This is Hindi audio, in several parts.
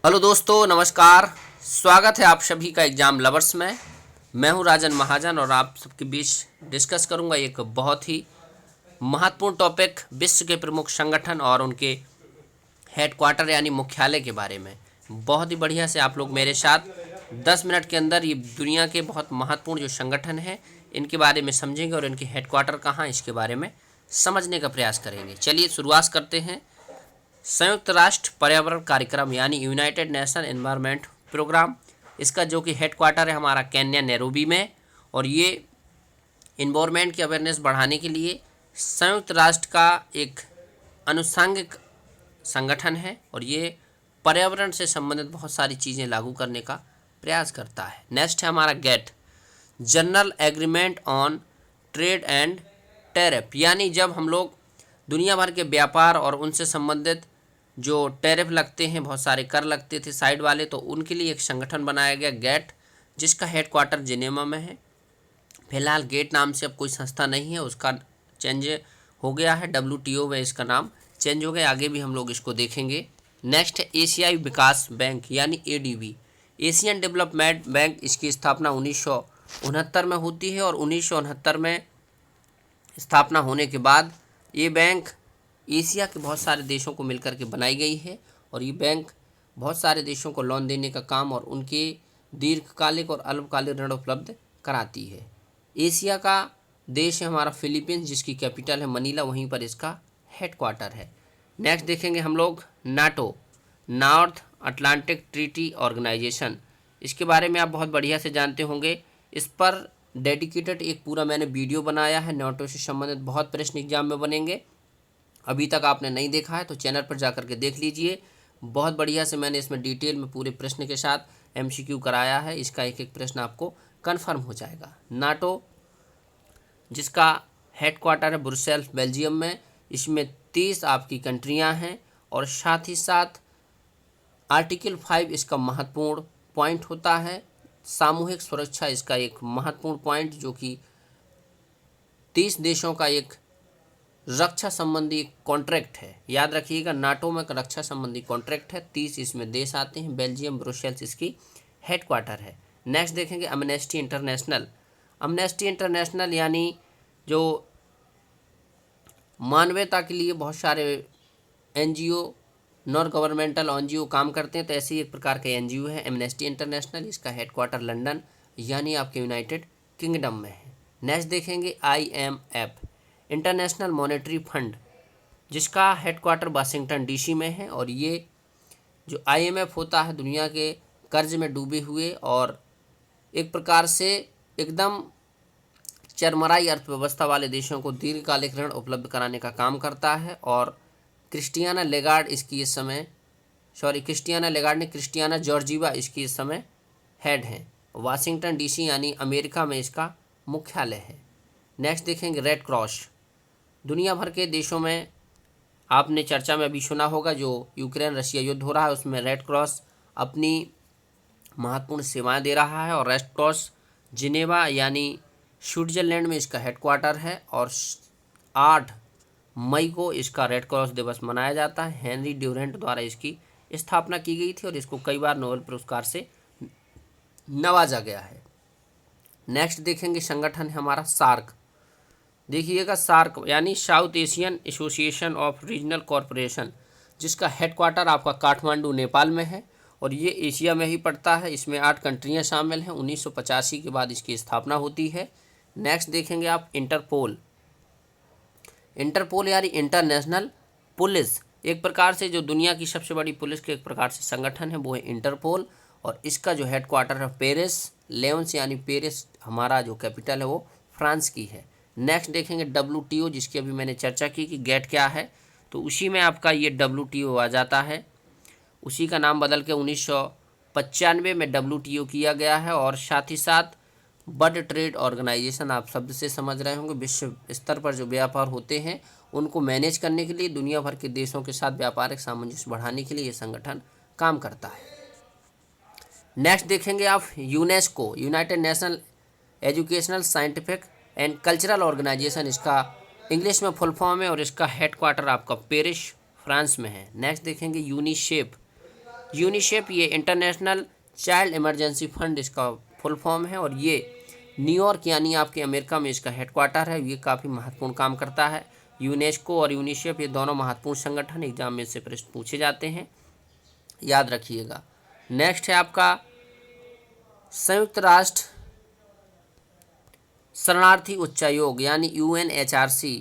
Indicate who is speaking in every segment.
Speaker 1: हेलो दोस्तों, नमस्कार। स्वागत है आप सभी का एग्ज़ाम लवर्स में। मैं हूं राजन महाजन और आप सबके बीच डिस्कस करूंगा एक बहुत ही महत्वपूर्ण टॉपिक, विश्व के प्रमुख संगठन और उनके हेडक्वार्टर यानी मुख्यालय के बारे में। बहुत ही बढ़िया से आप लोग मेरे साथ 10 मिनट के अंदर ये दुनिया के बहुत महत्वपूर्ण जो संगठन हैं इनके बारे में समझेंगे और इनके हेडक्वार्टर कहाँ इसके बारे में समझने का प्रयास करेंगे। चलिए शुरुआत करते हैं। संयुक्त राष्ट्र पर्यावरण कार्यक्रम यानी यूनाइटेड नेशन एनवायरनमेंट प्रोग्राम, इसका जो कि हेडक्वार्टर है हमारा केन्या नैरोबी में, और ये इन्वायरमेंट की अवेयरनेस बढ़ाने के लिए संयुक्त राष्ट्र का एक अनुषंगिक संगठन है और ये पर्यावरण से संबंधित बहुत सारी चीज़ें लागू करने का प्रयास करता है। नेक्स्ट है हमारा GATT, general agreement on trade and tariff, यानी जब हम लोग दुनिया भर के व्यापार और उनसे संबंधित जो टैरिफ लगते हैं, बहुत सारे कर लगते थे साइड वाले, तो उनके लिए एक संगठन बनाया गया गेट, जिसका हेडक्वार्टर जिनेवा में है। फिलहाल गेट नाम से अब कोई संस्था नहीं है, उसका चेंज हो गया है, WTO में इसका नाम चेंज हो गया। आगे भी हम लोग इसको देखेंगे। नेक्स्ट है एशियाई विकास बैंक यानी ADB, एशियन डेवलपमेंट बैंक। इसकी स्थापना 1969 में होती है और 1969 में स्थापना होने के बाद ये बैंक एशिया के बहुत सारे देशों को मिलकर के बनाई गई है और ये बैंक बहुत सारे देशों को लोन देने का काम और उनके दीर्घकालिक और अल्पकालिक ऋण उपलब्ध कराती है। एशिया का देश है हमारा फिलीपींस, जिसकी कैपिटल है मनीला, वहीं पर इसका हेडक्वार्टर है। नेक्स्ट देखेंगे हम लोग NATO, North Atlantic Treaty Organisation. इसके बारे में आप बहुत बढ़िया से जानते होंगे, इस पर डेडिकेटेड एक पूरा मैंने वीडियो बनाया है। नाटो से संबंधित बहुत प्रश्न एग्जाम में बनेंगे। अभी तक आपने नहीं देखा है तो चैनल पर जाकर के देख लीजिए। बहुत बढ़िया से मैंने इसमें डिटेल में पूरे प्रश्न के साथ MCQ कराया है। इसका एक एक प्रश्न आपको कन्फर्म हो जाएगा। नाटो जिसका हेडक्वार्टर है ब्रुसेल्स बेल्जियम में, इसमें 30 आपकी कंट्रियां हैं और साथ ही साथ आर्टिकल 5 इसका महत्वपूर्ण पॉइंट होता है। सामूहिक सुरक्षा इसका एक महत्वपूर्ण पॉइंट, जो कि 30 देशों का एक रक्षा संबंधी कॉन्ट्रैक्ट है। याद रखिएगा, नाटो में रक्षा संबंधी कॉन्ट्रैक्ट है। 30 इसमें देश आते हैं। बेल्जियम ब्रुसेल्स इसकी हेडक्वार्टर है। नेक्स्ट देखेंगे अमनेस्टी इंटरनेशनल। अमनेस्टी इंटरनेशनल यानी जो मानवता के लिए बहुत सारे NGO, नॉन गवर्नमेंटल NGO काम करते हैं, तो ऐसे ही एक प्रकार का NGO है एमनेस्टी इंटरनेशनल। इसका हेडक्वार्टर लंदन यानी आपके यूनाइटेड किंगडम में है। नेक्स्ट देखेंगे IMF, इंटरनेशनल मॉनेटरी फंड, जिसका हेडक्वार्टर वाशिंगटन DC में है। और ये जो IMF होता है दुनिया के कर्ज में डूबे हुए और एक प्रकार से एकदम चरमराई अर्थव्यवस्था वाले देशों को दीर्घकालिक ऋण उपलब्ध कराने का काम करता है। और क्रिस्टियाना लेगार्ड इसकी इस समय क्रिस्टियाना लेगार्ड ने क्रिस्टियाना जॉर्जीवा इसकी इस समय हेड हैं। वाशिंगटन DC यानी अमेरिका में इसका मुख्यालय है। नेक्स्ट देखेंगे रेड क्रॉस। दुनिया भर के देशों में आपने चर्चा में अभी सुना होगा, जो यूक्रेन रशिया युद्ध हो रहा है उसमें रेड क्रॉस अपनी महत्वपूर्ण सेवाएं दे रहा है। और रेड क्रॉस जिनेवा यानी स्विट्जरलैंड में इसका हेडक्वार्टर है और 8 मई को इसका रेड क्रॉस दिवस मनाया जाता है। हेनरी ड्यूरेंट द्वारा इसकी स्थापना की गई थी और इसको कई बार नोबेल पुरस्कार से नवाजा गया है। नेक्स्ट देखेंगे संगठन है हमारा सार्क। देखिएगा, सार्क यानी south Asian association of regional corporation, जिसका हेडक्वार्टर आपका काठमांडू नेपाल में है और ये एशिया में ही पड़ता है। इसमें 8 कंट्रियां शामिल हैं। 1985 के बाद इसकी स्थापना होती है। नेक्स्ट देखेंगे आप इंटरपोल। इंटरपोल यानी इंटरनेशनल पुलिस, एक प्रकार से जो दुनिया की सबसे बड़ी पुलिस के एक प्रकार से संगठन है वो है इंटरपोल। और इसका जो हेडक्वार्टर है पेरिस, लेओन्स यानी पेरिस हमारा जो कैपिटल है वो फ्रांस की है। नेक्स्ट देखेंगे WTO, जिसकी अभी मैंने चर्चा की कि गेट क्या है, तो उसी में आपका ये WTO आ जाता है। उसी का नाम बदल के 1995 में WTO किया गया है। और साथ ही साथ वर्ल्ड ट्रेड ऑर्गेनाइजेशन, आप शब्द से समझ रहे होंगे, विश्व स्तर पर जो व्यापार होते हैं उनको मैनेज करने के लिए दुनिया भर के देशों के साथ व्यापारिक सामंजस्य बढ़ाने के लिए ये संगठन काम करता है। नेक्स्ट देखेंगे आप UNESCO, United National Educational Scientific and Cultural Organisation, इसका इंग्लिश में फुल फॉर्म है और इसका हेडक्वार्टर आपका पेरिस फ्रांस में है। नेक्स्ट देखेंगे यूनिसेफ, यूनिसेफ ये इंटरनेशनल चाइल्ड इमरजेंसी फंड इसका फुल फॉर्म है, और ये न्यूयॉर्क यानी आपके अमेरिका में इसका हेडक्वार्टर है। ये काफ़ी महत्वपूर्ण काम करता है। यूनेस्को और यूनिसेफ ये दोनों महत्वपूर्ण संगठन एग्जाम में से प्रश्न पूछे जाते हैं, याद रखिएगा। नेक्स्ट है आपका संयुक्त राष्ट्र शरणार्थी उच्चायोग यानी UNHRC।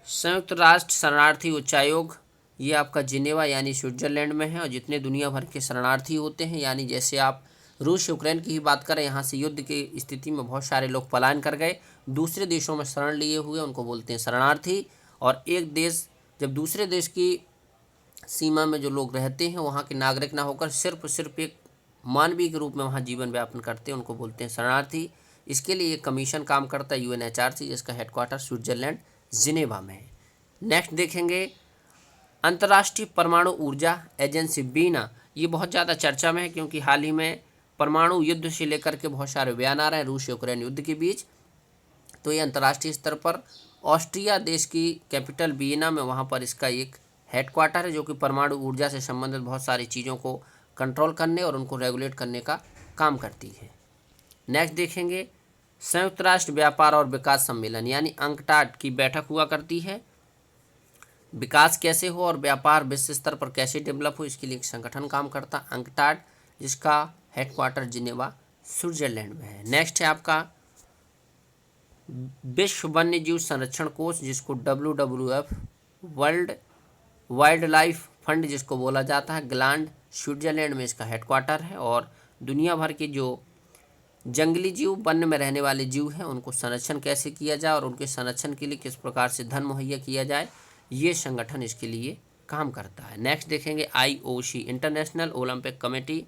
Speaker 1: संयुक्त राष्ट्र शरणार्थी उच्चायोग ये आपका जिनेवा यानी स्विट्जरलैंड में है, और जितने दुनिया भर के शरणार्थी होते हैं, यानी जैसे आप रूस यूक्रेन की ही बात करें, यहाँ से युद्ध की स्थिति में बहुत सारे लोग पलायन कर गए, दूसरे देशों में शरण लिए हुए, उनको बोलते हैं शरणार्थी। और एक देश जब दूसरे देश की सीमा में जो लोग रहते हैं, वहाँ के नागरिक ना होकर सिर्फ एक मानवीय के रूप में वहाँ जीवन व्यापन करते हैं, उनको बोलते हैं शरणार्थी। इसके लिए एक कमीशन काम करता है UNHRC, जिसका हेडक्वार्टर स्विट्जरलैंड जिनेवा में है। नेक्स्ट देखेंगे अंतर्राष्ट्रीय परमाणु ऊर्जा एजेंसी बीना। ये बहुत ज़्यादा चर्चा में है, क्योंकि हाल ही में परमाणु युद्ध से लेकर के बहुत सारे बयान आ रहे हैं रूस यूक्रेन युद्ध के बीच। तो ये अंतर्राष्ट्रीय स्तर पर ऑस्ट्रिया देश की कैपिटल वियना में वहाँ पर इसका एक हेडक्वार्टर है, जो कि परमाणु ऊर्जा से संबंधित बहुत सारी चीज़ों को कंट्रोल करने और उनको रेगुलेट करने का काम करती है। नेक्स्ट देखेंगे संयुक्त राष्ट्र व्यापार और विकास सम्मेलन यानी अंकटाड की बैठक हुआ करती है। विकास कैसे हो और व्यापार विश्व स्तर पर कैसे डेवलप हो, इसके लिए एक संगठन काम करता है अंकटाड, जिसका हेडक्वार्टर जिनेवा स्विट्जरलैंड में है। नेक्स्ट है आपका विश्व वन्य जीव संरक्षण कोष, जिसको WWF world wild life fund जिसको बोला जाता है, ग्लांड स्विट्जरलैंड में इसका हेडक्वार्टर है। और दुनिया भर के जो जंगली जीव वन में रहने वाले जीव हैं, उनको संरक्षण कैसे किया जाए और उनके संरक्षण के लिए किस प्रकार से धन मुहैया किया जाए, ये संगठन इसके लिए काम करता है। नेक्स्ट देखेंगे IOC इंटरनेशनल ओलंपिक कमेटी,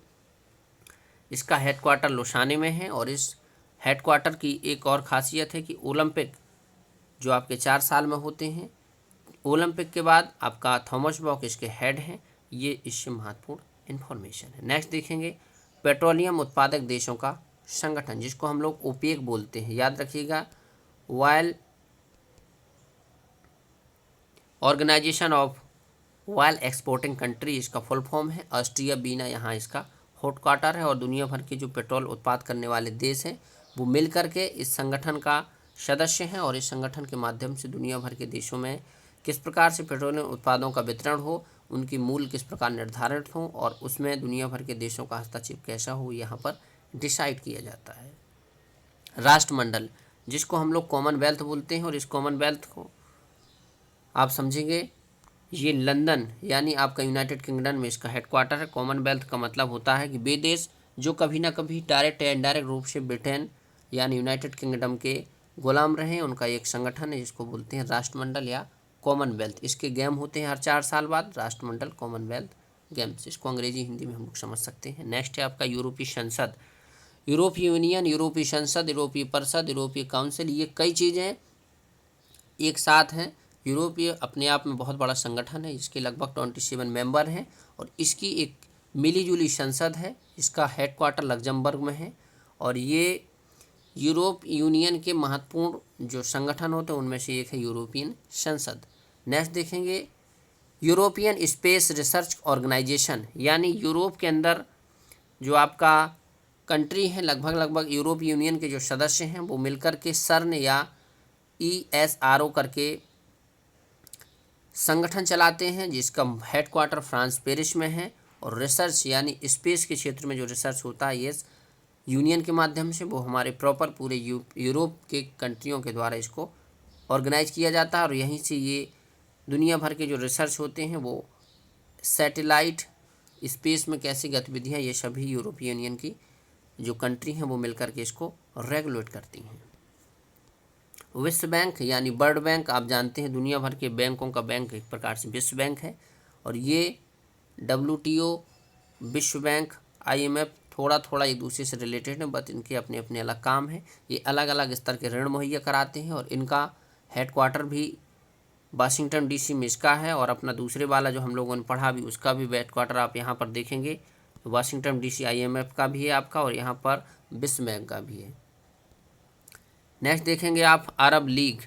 Speaker 1: इसका हेडक्वार्टर लोसाने में है। और इस हेडक्वार्टर की एक और खासियत है कि ओलंपिक जो आपके 4 साल में होते हैं, ओलंपिक के बाद आपका थॉमस बॉक इसके हेड हैं। ये इससे महत्वपूर्ण इन्फॉर्मेशन है। नेक्स्ट देखेंगे पेट्रोलियम उत्पादक देशों का संगठन, जिसको हम लोग OPEC बोलते हैं, याद रखिएगा। Oil organisation of oil exporting country इसका फुल फॉर्म है। ऑस्ट्रिया बीना यहाँ इसका हेडक्वार्टर है। और दुनिया भर के जो पेट्रोल उत्पाद करने वाले देश हैं, वो मिल करके इस संगठन का सदस्य हैं। और इस संगठन के माध्यम से दुनिया भर के देशों में किस प्रकार से पेट्रोलियम उत्पादों का वितरण हो, उनकी मूल्य किस प्रकार निर्धारित हो, और उसमें दुनिया भर के देशों का हस्तक्षेप कैसा हो, यहाँ पर डिसाइड किया जाता है। राष्ट्रमंडल जिसको हम लोग कॉमनवेल्थ बोलते हैं, और इस कॉमनवेल्थ को आप समझेंगे ये लंदन यानी आपका यूनाइटेड किंगडम में इसका हेडक्वार्टर है। कॉमनवेल्थ का मतलब होता है कि वे देश जो कभी ना कभी डायरेक्ट या इनडायरेक्ट रूप से ब्रिटेन यानी यूनाइटेड किंगडम के गुलाम रहे, उनका एक संगठन है, जिसको बोलते हैं राष्ट्रमंडल या कॉमनवेल्थ। इसके गेम होते हैं हर 4 साल बाद, राष्ट्रमंडल कॉमनवेल्थ गेम्स। इसको अंग्रेजी हिंदी में हम लोग समझ सकते हैं। नेक्स्ट है आपका यूरोपीय संसद, यूरोपीय यूनियन, यूरोपीय संसद, यूरोपीय परिषद, यूरोपीय काउंसिल, ये कई चीज़ें एक साथ हैं। यूरोपीय अपने आप में बहुत बड़ा संगठन है, इसके लगभग 27 मेंबर हैं, और इसकी एक मिलीजुली संसद है। इसका हेडक्वार्टर लग्जमबर्ग में है। और ये यूरोप यूनियन के महत्वपूर्ण जो संगठन होते हैं उनमें से एक है यूरोपियन संसद। नेक्स्ट देखेंगे यूरोपियन स्पेस रिसर्च ऑर्गेनाइजेशन, यानी यूरोप के अंदर जो आपका कंट्री है, लगभग यूरोप यूनियन के जो सदस्य हैं वो मिलकर के सर्न या ESRO करके संगठन चलाते हैं, जिसका हेडक्वार्टर फ्रांस पेरिस में है। और रिसर्च यानी स्पेस के क्षेत्र में जो रिसर्च होता है, ये यूनियन के माध्यम से वो हमारे प्रॉपर पूरे यूरोप के कंट्रियों के द्वारा इसको ऑर्गेनाइज किया जाता है। और यहीं से ये दुनिया भर के जो रिसर्च होते हैं, वो सैटेलाइट स्पेस में कैसी गतिविधियाँ, ये सभी यूरोपीय यूनियन की जो कंट्री हैं वो मिलकर के इसको रेगुलेट करती हैं। विश्व बैंक यानी वर्ल्ड बैंक, आप जानते हैं दुनिया भर के बैंकों का बैंक एक प्रकार से विश्व बैंक है। और ये WTO, विश्व बैंक, IMF थोड़ा एक दूसरे से रिलेटेड है, बट इनके अपने अपने अलग काम हैं। ये अलग अलग स्तर के ऋण मुहैया कराते हैं, और इनका हेडक्वार्टर भी वाशिंगटन DC में इसका है। और अपना दूसरे वाला जो हम लोगों ने पढ़ा भी, उसका भी हेडक्वार्टर आप यहाँ पर देखेंगे, वाशिंगटन DC IMF का भी है आपका, और यहाँ पर विश्व बैंक का भी है। नेक्स्ट देखेंगे आप अरब लीग।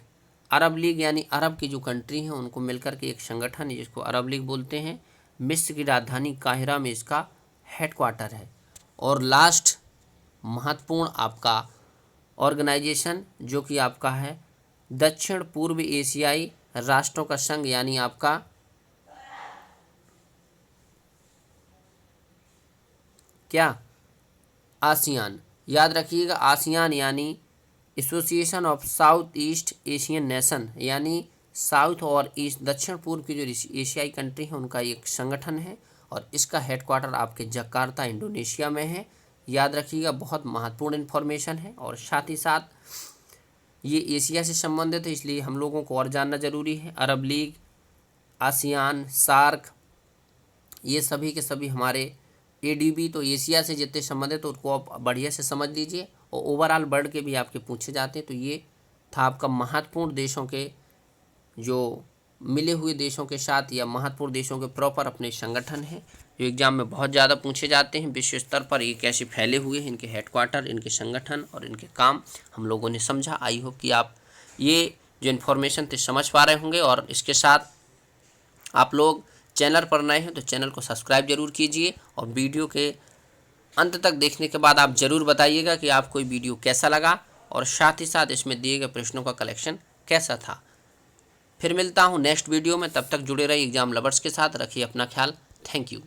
Speaker 1: अरब लीग यानी अरब की जो कंट्री हैं उनको मिलकर के एक संगठन है, जिसको अरब लीग बोलते हैं। मिस्र की राजधानी काहिरा में इसका हेडक्वार्टर है। और लास्ट महत्वपूर्ण आपका ऑर्गेनाइजेशन जो कि आपका है दक्षिण पूर्व एशियाई राष्ट्रों का संघ, यानी आपका क्या, आसियान। याद रखिएगा, आसियान यानी association of south east Asian nation, यानी साउथ और ईस्ट दक्षिण पूर्व की जो एशियाई कंट्री है उनका एक संगठन है। और इसका हेडक्वार्टर आपके जकार्ता इंडोनेशिया में है। याद रखिएगा, बहुत महत्वपूर्ण इन्फॉर्मेशन है। और साथ ही साथ ये एशिया से संबंधित है, इसलिए हम लोगों को और जानना जरूरी है। अरब लीग, आसियान, सार्क, ये सभी के सभी हमारे एडीबी तो एशिया से जितने संबंधित तो उनको आप बढ़िया से समझ लीजिए। और ओवरऑल वर्ल्ड के भी आपके पूछे जाते हैं। तो ये था आपका महत्वपूर्ण देशों के, जो मिले हुए देशों के साथ या महत्वपूर्ण देशों के प्रॉपर अपने संगठन हैं जो एग्जाम में बहुत ज़्यादा पूछे जाते हैं। विश्व स्तर पर ये कैसे फैले हुए हैं, इनके हेडक्वार्टर, इनके संगठन और इनके काम हम लोगों ने समझा। आई होप कि आप ये जो इन्फॉर्मेशन थे समझ पा रहे होंगे। और इसके साथ आप लोग चैनल पर नए हैं तो चैनल को सब्सक्राइब जरूर कीजिए। और वीडियो के अंत तक देखने के बाद आप ज़रूर बताइएगा कि आपको ये वीडियो कैसा लगा और साथ ही साथ इसमें दिए गए प्रश्नों का कलेक्शन कैसा था। फिर मिलता हूँ नेक्स्ट वीडियो में, तब तक जुड़े रहिए एग्जाम लवर्स के साथ। रखिए अपना ख्याल। Thank you.